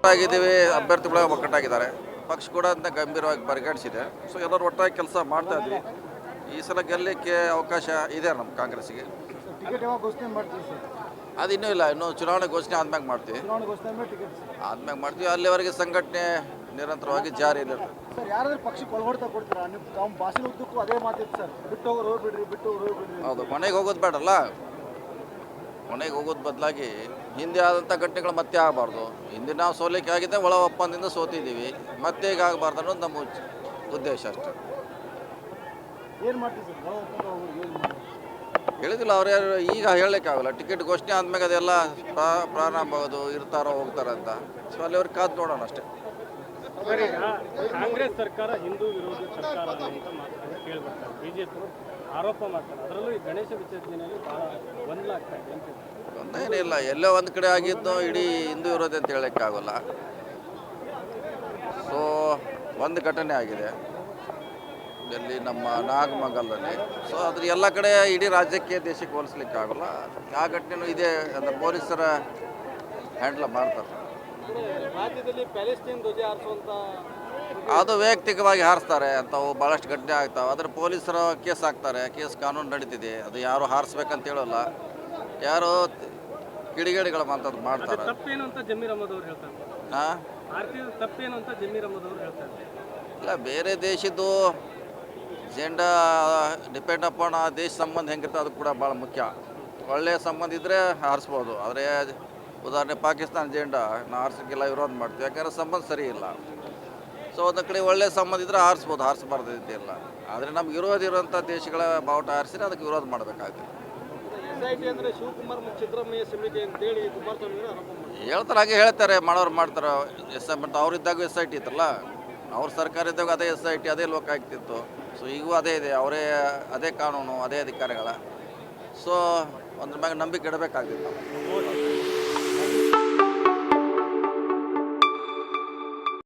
ಒಗ್ಗಟ್ಟಾಗಿದ್ದೀವಿ, ಅಭ್ಯರ್ಥಿಗಳು ಒಗ್ಗಟ್ಟಾಗಿದ್ದಾರೆ, ಪಕ್ಷ ಕೂಡ ಅಂತ ಗಂಭೀರವಾಗಿ ಪರಿಗಣಿಸಿದೆ. ಸೊ ಎಲ್ಲರೂ ಒಟ್ಟಾಗಿ ಕೆಲಸ ಮಾಡ್ತಾ ಇದ್ವಿ. ಈ ಸಲ ಗೆಲ್ಲಲಿಕ್ಕೆ ಅವಕಾಶ ಇದೆ ನಮ್ಮ ಕಾಂಗ್ರೆಸ್ಸಿಗೆ. ಅದು ಇನ್ನೂ ಇಲ್ಲ, ಇನ್ನೂ ಚುನಾವಣೆ ಘೋಷಣೆ ಆದ್ಮ್ಯಾಗ ಮಾಡ್ತೀವಿ. ಆದ್ಮ್ಯಾಗ ಮಾಡ್ತೀವಿ. ಅಲ್ಲಿವರೆಗೆ ಸಂಘಟನೆ ನಿರಂತರವಾಗಿ ಜಾರಿಯಲ್ಲಿರುತ್ತೆ. ಸರ್, ಯಾರಾದ್ರೂ ಪಕ್ಷಕ್ಕೆ ಒಳಗೊಡ್ತಾ ಕೊಡ್ತೀರಾ? ನೀವು ತಾವು ಭಾಷಣ ಉದ್ದಕ್ಕೂ ಅದೇ ಮಾತಿತ್ತು ಸರ್, ಬಿಟ್ಟು ಹೋಗೋರು ಹೋಗ್ಬಿಡ್ರಿ, ಬಿಟ್ಟು ಹೋಗೋರು ಹೋಗ್ಬಿಡ್ರಿ. ಹೌದು, ಮನೆಗೆ ಹೋಗೋದು ಬೇಡಲ್ಲ. ಮನೆಗೆ ಹೋಗೋದು ಬದಲಾಗಿ ಹಿಂದೆ ಆದಂಥ ಘಟನೆಗಳು ಮತ್ತೆ ಆಗಬಾರ್ದು. ಹಿಂದೆ ನಾವು ಸೋಲಿಕೆ ಆಗಿದೆ, ಒಳ ಒಪ್ಪಂದದಿಂದ ಸೋತಿದ್ದೀವಿ, ಮತ್ತೆ ಈಗ ಆಗಬಾರ್ದು ಅನ್ನೋದು ನಮ್ಮ ಉದ್ದೇಶ ಅಷ್ಟೇ. ಏನು ಮಾಡ್ತೀವಿ ಸರ್ ಒಳ ಒಪ್ಪಂದ ಹೋಗೋರು ಏನು ಮಾಡ್ತೀವಿ? ಹೇಳಿದಿಲ್ಲ ಅವ್ರು ಯಾರು, ಈಗ ಹೇಳಲಿಕ್ಕಾಗಲ್ಲ. ಟಿಕೆಟ್ ಘೋಷಣೆ ಆದ್ಮೇಲೆ ಅದೆಲ್ಲ ಪ್ರಾರಂಭ ಆಗೋದು, ಇರ್ತಾರೋ ಹೋಗ್ತಾರೋ ಅಂತ. ಸೊ ಅಲ್ಲಿವ್ರಿಗೆ ಕಾದು ನೋಡೋಣ ಅಷ್ಟೇ. ಕಾಂಗ್ರೆಸ್ ಸರ್ಕಾರ ಹಿಂದೂ ವಿರೋಧಿ ಸರ್ಕಾರ ಅಂತ ಮಾತುಗಳು ಕೇಳಿಬರ್ತಾರೆ. ಬಿಜೆಪಿ ಆರೋಪ ಮಾಡ್ತಾರೆ. ಅದರಲ್ಲೂ ಈ ಗಣೇಶ ವಿಸರ್ಜನೆಯಲ್ಲಿ ಬಹಳ ಗೊಂದಲ ಆಗ್ತಾ ಇದೆ ಅಂತ. ಒಂದೇನಿಲ್ಲ, ಎಲ್ಲೋ ಒಂದು ಕಡೆ ಆಗಿದ್ದು ಇಡೀ ಹಿಂದೂ ವಿರೋಧಿ ಅಂತ ಹೇಳೋಕ್ಕಾಗಲ್ಲ. ಸೊ ಒಂದು ಘಟನೆ ಆಗಿದೆ ಇಲ್ಲಿ ನಮ್ಮ ನಾಗಮಂಗಲದಲ್ಲಿ. ಸೊ ಅದ್ರ ಎಲ್ಲ ಕಡೆ ಇಡೀ ರಾಜ್ಯಕ್ಕೆ ದೇಶಕ್ಕೆ ಹೋಲಿಸ್ಲಿಕ್ಕೆ ಆಗೋಲ್ಲ. ಆ ಘಟನೆಯೂ ಇದೆ, ಅಂದರೆ ಪೊಲೀಸರ ಹ್ಯಾಂಡ್ಲ್ ಮಾಡ್ತಾರೆ. ರಾಜ್ಯದಲ್ಲಿ ಪ್ಯಾಲೆಸ್ಟೈನ್ ಧ್ವಜ ಹಾರಿಸುವಂತ ಅದು ವೈಯಕ್ತಿಕವಾಗಿ ಹಾರಿಸ್ತಾರೆ ಅಂತವು ಭಾಳಷ್ಟು ಘಟನೆ ಆಗ್ತಾವೆ. ಅದ್ರ ಪೊಲೀಸರು ಕೇಸ್ ಹಾಕ್ತಾರೆ, ಕೇಸ್ ಕಾನೂನು ನಡೀತಿದೆ. ಅದು ಯಾರು ಹಾರಿಸ್ಬೇಕಂತ ಹೇಳೋಲ್ಲ, ಯಾರು ಕಿಡಿಗೇಡಿಗಳು ಮಾತಾಡೋದು ಮಾಡ್ತಾರೆ. ತಪ್ಪೇನು ಅಂತ ಜಮೀರ್ ಅಹಮದ್ ಅವರು ಹೇಳ್ತಾರೆ. ಹಾಂ, ಭಾರತೀಯ ತಪ್ಪೇನು ಅಂತ ಜಮೀರ್ ಅಹಮದ್ ಅವರು ಹೇಳ್ತಾರೆ. ಇಲ್ಲ, ಬೇರೆ ದೇಶದ್ದು ಜೆಂಡಾ ಡಿಪೆಂಡ್ ಅಪಾನ್ ಆ ದೇಶ ಸಂಬಂಧ ಹೆಂಗಿರ್ತದೆ ಅದು ಕೂಡ ಭಾಳ ಮುಖ್ಯ. ಒಳ್ಳೆಯ ಸಂಬಂಧ ಇದ್ದರೆ ಹಾರಿಸ್ಬೋದು. ಆದರೆ ಉದಾಹರಣೆ ಪಾಕಿಸ್ತಾನ ಜೆಂಡಾ ನಾವು ಹಾರಿಸೋಕ್ಕೆಲ್ಲ ವಿರೋಧ ಮಾಡ್ತೀವಿ, ಯಾಕಂದರೆ ಸಂಬಂಧ ಸರಿ ಇಲ್ಲ. ಸೊ ಒಂದು ಕಡೆ ಒಳ್ಳೆಯ ಸಂಬಂಧ ಇದ್ದರೆ ಹಾರಿಸ್ಬೋದು, ಹಾರಿಸಬಾರ್ದು ಇಲ್ಲ. ಆದರೆ ನಮ್ಗೆ ವಿರೋಧ ಇರೋಂಥ ದೇಶಗಳ ಬಾವುಟ ಹಾರಿಸಿದ್ರೆ ಅದಕ್ಕೆ ವಿರೋಧ ಮಾಡಬೇಕಾಗ್ತದೆ. SIT ಅಂದರೆ ಶಿವಕುಮಾರ್ ಮತ್ತು ಸಿದ್ದರಾಮಯ್ಯ ಸಮಿತಿ ಅಂತೇಳಿ ಕುಮಾರಸ್ವಾಮಿ ಆರೋಪ ಹೇಳ್ತಾರೆ, ಹಾಗೆ ಹೇಳ್ತಾರೆ, ಮಾಡೋರು ಮಾಡ್ತಾರೆ. ಮತ್ತು ಅವರಿದ್ದಾಗ SIT ಇತ್ತಲ್ಲ, ಅವ್ರ ಸರ್ಕಾರ ಇದ್ದಾಗ ಅದೇ SIT, ಅದೇ ಲೋಕಾಯುಕ್ತ ಇತ್ತು. ಸೊ ಈಗೂ ಅದೇ ಇದೆ, ಅವರೇ ಅದೇ ಕಾನೂನು, ಅದೇ ಅಧಿಕಾರಿಗಳ. ಸೊ ಅದ್ರ ಮ್ಯಾಗ ನಂಬಿಕೆ ಇಡಬೇಕಾಗಿತ್ತು ನಾವು.